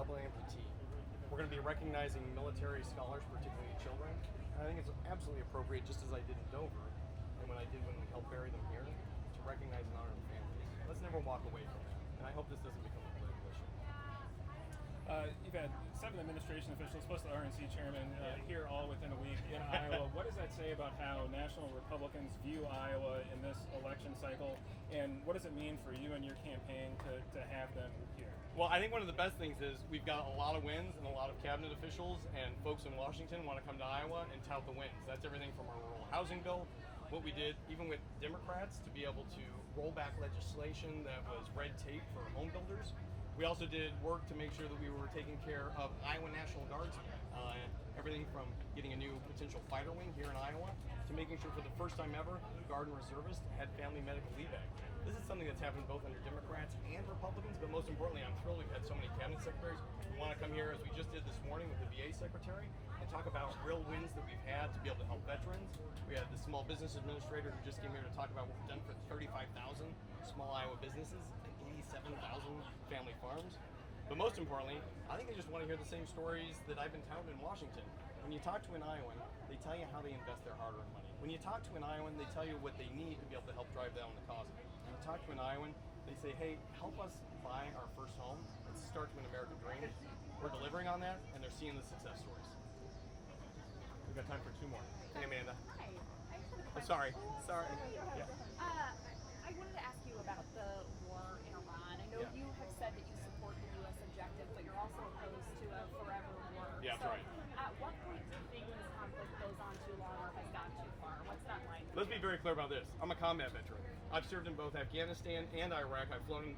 double amputee. We're going to be recognizing military scholars, particularly children. And I think it's absolutely appropriate, just as I did in Dover, and when we helped bury them here, to recognize and honor the families. Let's never walk away from that. And I hope this doesn't become a political issue. You've had 7 administration officials, plus the RNC chairman, here all within a week in Iowa. What does that say about how national Republicans view Iowa in this election cycle, and what does it mean for you and your campaign to have them here? Well, I think one of the best things is we've got a lot of wins, and a lot of cabinet officials and folks in Washington want to come to Iowa and tout the wins. That's everything from our rural housing bill, what we did even with Democrats to be able to roll back legislation that was red tape for home builders. We also did work to make sure that we were taking care of Iowa National Guardsmen. Everything from getting a new potential fighter wing here in Iowa to making sure for the first time ever, Guard and Reservists had family medical leave act. This is something that's happened both under Democrats and Republicans, but most importantly, I'm thrilled we've had so many cabinet secretaries who want to come here, as we just did this morning with the VA secretary, and talk about real wins that we've had to be able to help veterans. We had the small business administrator who just came here to talk about what we've done for 35,000 small Iowa businesses and 87,000 family farms. But most importantly, I think they just want to hear the same stories that I've been touting in Washington. When you talk to an Iowan, they tell you how they invest their hard-earned money. When you talk to an Iowan, they tell you what they need to be able to help drive down the cost. When you talk to an Iowan, they say, hey, help us buy our first home. Let's start to an American dream. We're delivering on that, and they're seeing the success stories. We've got time for 2 more. Hey, Amanda. Hi. I just have a question. I'm sorry. Sorry. Yeah. I wanted to ask you about the war in Iran. I know you have said that you support the U.S. objective, but you're also opposed to a forever war. Yeah, that's right. At what point do you think this conflict goes on too long or has gone too far? What's that line? Let's be very clear about this. I'm a combat veteran. I've served in both Afghanistan and Iraq. I've flown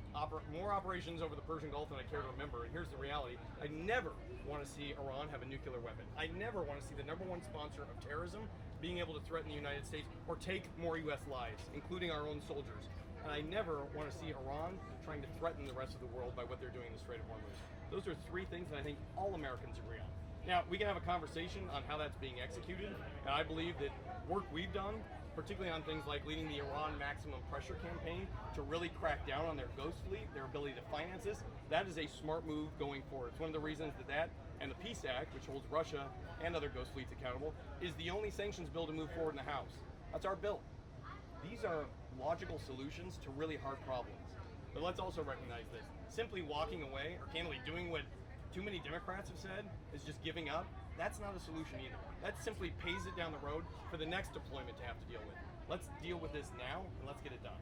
more operations over the Persian Gulf than I care to remember. And here's the reality. I never want to see Iran have a nuclear weapon. I never want to see the #1 sponsor of terrorism being able to threaten the United States or take more U.S. lives, including our own soldiers. And I never want to see Iran trying to threaten the rest of the world by what they're doing in the Strait of Hormuz. Those are 3 things that I think all Americans agree on. Now, we can have a conversation on how that's being executed, and I believe that work we've done, particularly on things like leading the Iran maximum pressure campaign to really crack down on their ghost fleet, their ability to finance this, that is a smart move going forward. It's one of the reasons that and the Peace Act, which holds Russia and other ghost fleets accountable, is the only sanctions bill to move forward in the House. That's our bill. These are logical solutions to really hard problems. But let's also recognize this. Simply walking away or candidly doing what too many Democrats have said is just giving up, that's not a solution either. That simply pays it down the road for the next deployment to have to deal with. Let's deal with this now and let's get it done.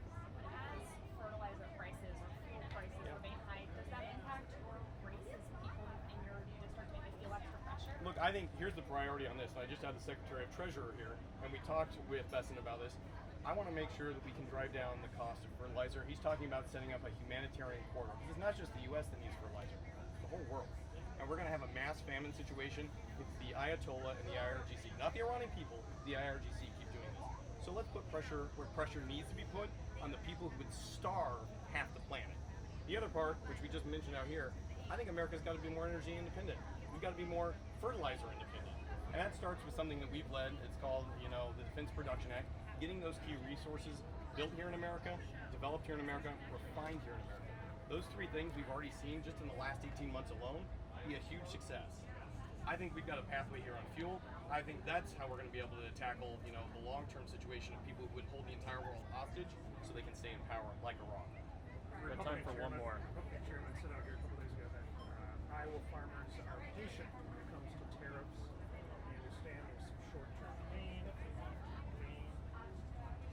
As fertilizer prices or fuel prices remain high, does that impact your races, people in your district, maybe feel extra pressure? Look, I think here's the priority on this. I just had the Secretary of Treasurer here, and we talked with Belin about this. I want to make sure that we can drive down the cost of fertilizer. He's talking about setting up a humanitarian corridor, because it's not just the U.S. that needs fertilizer, it's the whole world. And we're going to have a mass famine situation with the Ayatollah and the IRGC. Not the Iranian people, the IRGC keep doing this. So let's put pressure where pressure needs to be put on the people who would starve half the planet. The other part, which we just mentioned out here, I think America's got to be more energy independent. We've got to be more fertilizer independent. And that starts with something that we've led. It's called, the Defense Production Act. Getting those key resources built here in America, developed here in America, refined here in America. Those 3 things we've already seen just in the last 18 months alone be a huge success. I think we've got a pathway here on fuel. I think that's how we're going to be able to tackle, the long-term situation of people who would hold the entire world hostage so they can stay in power, like Iran. We've got time for one more. Republican chairman said out here a couple days ago that Iowa farmers are patient when it comes to tariffs. We understand there's some short-term pain. Do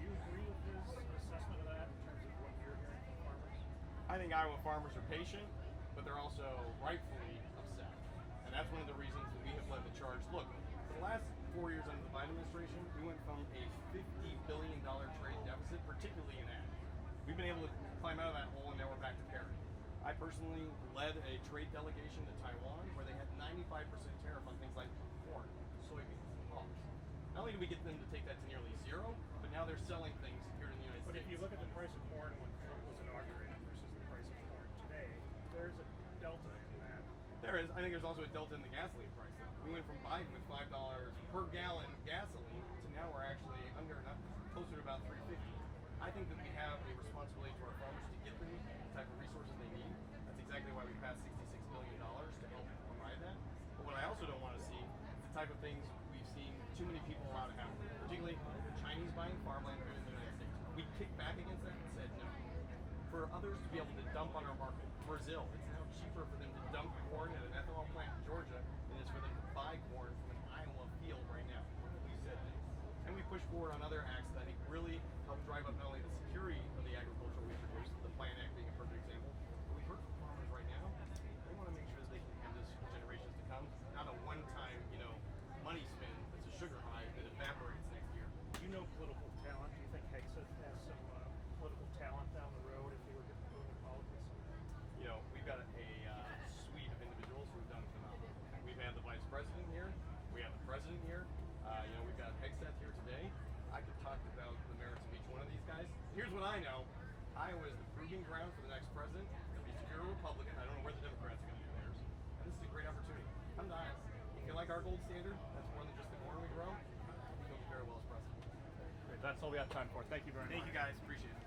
you agree with his assessment of that in terms of what you're hearing from farmers? I think Iowa farmers are patient, but they're also rightfully upset. And that's one of the reasons that we have led the charge. Look, for the last 4 years under the Biden administration, we went from a $50 billion trade deficit, particularly in ag. We've been able to climb out of that hole, and now we're back to parity. I personally led a trade delegation to Taiwan where they had 95% tariff on things like corn, soybeans, hogs. Not only did we get them to take that to nearly 0, but now they're selling things here in the United States. But if you look at the price of corn when Trump was inaugurated versus the price of corn today, there's a delta in that. There is. I think there's also a delta in the gasoline price. We went from Biden with $5 per gallon gasoline to now we're actually closer to about $3.50. I think that we have a responsibility to our farmers to get them the type of resources they need. That's exactly why we passed $66 billion to for others to be able to dump on our market. Brazil, it's now cheaper for them to dump corn at an ethanol plant in Georgia than it is for them to buy corn from an Iowa field right now. We said this. And we push forward on other acts that I think really help drive up not only the security of the agriculture we produce, the Plant Act being a perfect example, but we heard from farmers right now, they want to make sure that they can have this for generations to come, not a one-time, money spin that's a sugar high that evaporates next year. You know political talent. Do you think Hegseth has some political talent down the road if he were to move into politics? We've got a suite of individuals who have done phenomenal. We've had the vice president here. We have the president here. We've got Hegseth here today. I could talk about the merits of each one of these guys. Here's what I know. Iowa is the proving ground for the next president. If you're a Republican, I don't know where the Democrats are going to do theirs. And this is a great opportunity. Come to Iowa. If you like our gold standard, that's more than just the corn we grow. We do very well as president. Great. That's all we have time for. Thank you very much. Thank you guys. Appreciate it.